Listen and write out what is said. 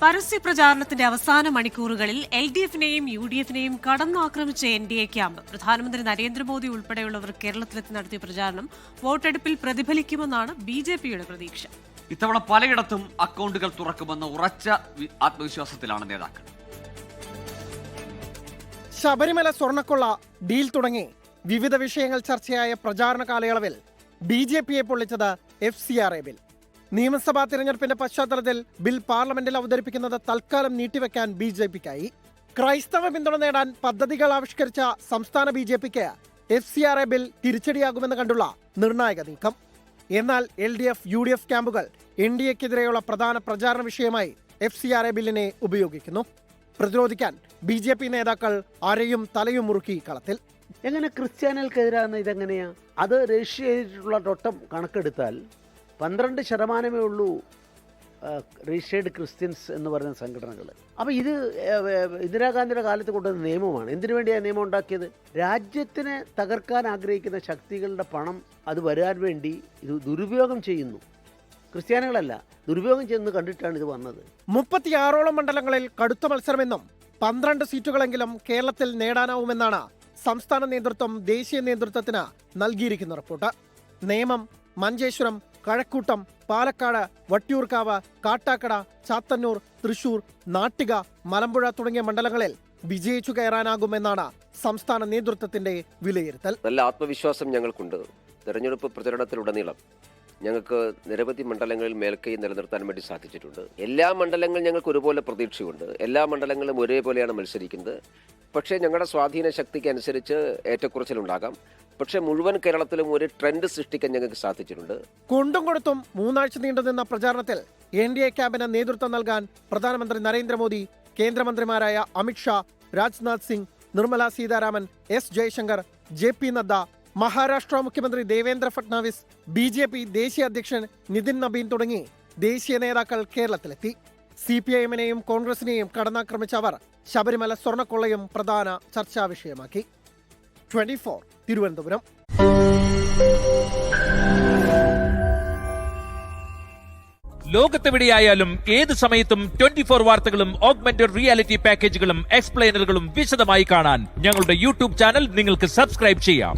പരസ്യ പ്രചാരണത്തിന്റെ അവസാന മണിക്കൂറുകളിൽ LDF-നെയും UDF-നെയും കടന്നാക്രമിച്ച NDA ക്യാമ്പ്. പ്രധാനമന്ത്രി നരേന്ദ്രമോദി ഉൾപ്പെടെയുള്ളവർ കേരളത്തിലെത്തി നടത്തിയ പ്രചാരണം വോട്ടെടുപ്പിൽ പ്രതിഫലിക്കുമെന്നാണ് BJP-യുടെ പ്രതീക്ഷ. ഇത്തവണ പലയിടത്തും അക്കൗണ്ടുകൾ തുറക്കുമെന്ന ഉറച്ച ആത്മവിശ്വാസത്തിലാണ് നേതാക്കൾ. ശബരിമല സ്വർണ്ണക്കൊള്ള ഡീൽ തുടങ്ങി വിവിധ വിഷയങ്ങൾ ചർച്ചയായ പ്രചാരണ കാലയളവിൽ BJP-യെ പൊള്ളിച്ചത് FCRA ബിൽ. നിയമസഭാ തിരഞ്ഞെടുപ്പിന്റെ പശ്ചാത്തലത്തിൽ ബിൽ പാർലമെന്റിൽ അവതരിപ്പിക്കുന്നത് തൽക്കാലം നീട്ടിവെക്കാൻ BJP-ക്കായി. ക്രൈസ്തവ പിന്തുണ നേടാൻ പദ്ധതികൾ ആവിഷ്കരിച്ച സംസ്ഥാന BJP-ക്ക് FCRA ബിൽ തിരിച്ചടിയാകുമെന്ന് കണ്ടുള്ള നിർണായക നീക്കം. എന്നാൽ LDF, UDF ക്യാമ്പുകൾ NDA-ക്കെതിരെയുള്ള പ്രധാന പ്രചാരണ വിഷയമായി FCRA ബില്ലിനെ ഉപയോഗിക്കുന്നു. പ്രതിരോധിക്കാൻ BJP നേതാക്കൾ അരയും തലയും മുറുക്കി കളത്തിൽ. എങ്ങനെ ക്രിസ്ത്യാനികൾക്കെതിരാകുന്ന ഇതെങ്ങനെയാ? അത് രജിസ്റ്റർ ചെയ്തിട്ടുള്ള ടോട്ടം കണക്കെടുത്താൽ 12% ഉള്ളൂ രജിസ്റ്റേർഡ് ക്രിസ്ത്യൻസ് എന്ന് പറയുന്ന സംഘടനകൾ. അപ്പോൾ ഇത് ഇന്ദിരാഗാന്ധിയുടെ കാലത്ത് കൊണ്ടുവന്ന നിയമമാണ്. എന്തിനു വേണ്ടിയാണ് നിയമം ഉണ്ടാക്കിയത്? രാജ്യത്തിനെ തകർക്കാൻ ആഗ്രഹിക്കുന്ന ശക്തികളുടെ പണം അത് വരാൻ വേണ്ടി ഇത് ദുരുപയോഗം ചെയ്യുന്നു. ക്രിസ്ത്യാനികളല്ല, ദുരുപയോഗം ചെയ്യുന്നത് കണ്ടിട്ടാണ് ഇത് വന്നത്. 36ഓളം മണ്ഡലങ്ങളിൽ കടുത്ത മത്സരമെന്നും 12 സീറ്റുകളെങ്കിലും കേരളത്തിൽ നേടാനാവുമെന്നാണ് സംസ്ഥാന നേതൃത്വം ദേശീയ നേതൃത്വത്തിന് നൽകിയിരിക്കുന്ന റിപ്പോർട്ട്. നേമം, മഞ്ചേശ്വരം, കഴക്കൂട്ടം, പാലക്കാട്, വട്ടിയൂർക്കാവ്, കാട്ടാക്കട, ചാത്തന്നൂർ, തൃശൂർ, നാട്ടിക, മലമ്പുഴ തുടങ്ങിയ മണ്ഡലങ്ങളിൽ വിജയിച്ചു കയറാനാകുമെന്നാണ് സംസ്ഥാന നേതൃത്വത്തിന്റെ വിലയിരുത്തൽ. നല്ല ആത്മവിശ്വാസം ഞങ്ങൾക്കുണ്ട്. തെരഞ്ഞെടുപ്പ് പ്രചരണത്തിലുടനീളം ഞങ്ങൾക്ക് നിരവധി മണ്ഡലങ്ങളിൽ മേൽക്കൈ നിലനിർത്താൻ വേണ്ടി സാധിച്ചിട്ടുണ്ട്. എല്ലാ മണ്ഡലങ്ങളും ഞങ്ങൾക്ക് ഒരുപോലെ പ്രതീക്ഷയുണ്ട്. എല്ലാ മണ്ഡലങ്ങളും ഒരേപോലെയാണ് മത്സരിക്കുന്നത്. പക്ഷേ ഞങ്ങളുടെ സ്വാധീന ശക്തിക്ക് അനുസരിച്ച് ഏറ്റക്കുറച്ചിലുണ്ടാകാം. പക്ഷേ മുഴുവൻ കേരളത്തിലും ഒരു ട്രെൻഡ് സൃഷ്ടിക്കാൻ ഞങ്ങൾക്ക് സാധിച്ചിട്ടുണ്ട്. കൊണ്ടും കൊടുത്തും 3 ആഴ്ച നീണ്ടുനിന്ന പ്രചാരണത്തിൽ NDA ക്യാമ്പിന് നേതൃത്വം നൽകാൻ പ്രധാനമന്ത്രി നരേന്ദ്രമോദി, കേന്ദ്രമന്ത്രിമാരായ അമിത്ഷാ, രാജ്നാഥ് സിംഗ്, നിർമ്മല സീതാരാമൻ, S ജയശങ്കർ, JP നദ്ദ, മഹാരാഷ്ട്ര മുഖ്യമന്ത്രി ദേവേന്ദ്ര ഫട്നാവിസ്, BJP ദേശീയ അധ്യക്ഷൻ നിതിൻ നബീൻ തുടങ്ങി ദേശീയ നേതാക്കൾ കേരളത്തിലെത്തി. CPIM-നെയും കോൺഗ്രസിനെയും കടന്നാക്രമിച്ച അവർ ശബരിമല സ്വർണ്ണക്കൊള്ളയും പ്രധാന ചർച്ചാ വിഷയമാക്കി. 24 തിരുവനന്തപുരം. ലോകത്തെവിടെയായാലും ഏത് സമയത്തും 24 വാർത്തകളും ഓഗ്മെന്റഡ് റിയാലിറ്റി പാക്കേജുകളും എക്സ്പ്ലെയിനറുകളും വിശദമായി കാണാൻ ഞങ്ങളുടെ YouTube ചാനൽ നിങ്ങൾക്ക് സബ്സ്ക്രൈബ് ചെയ്യാം.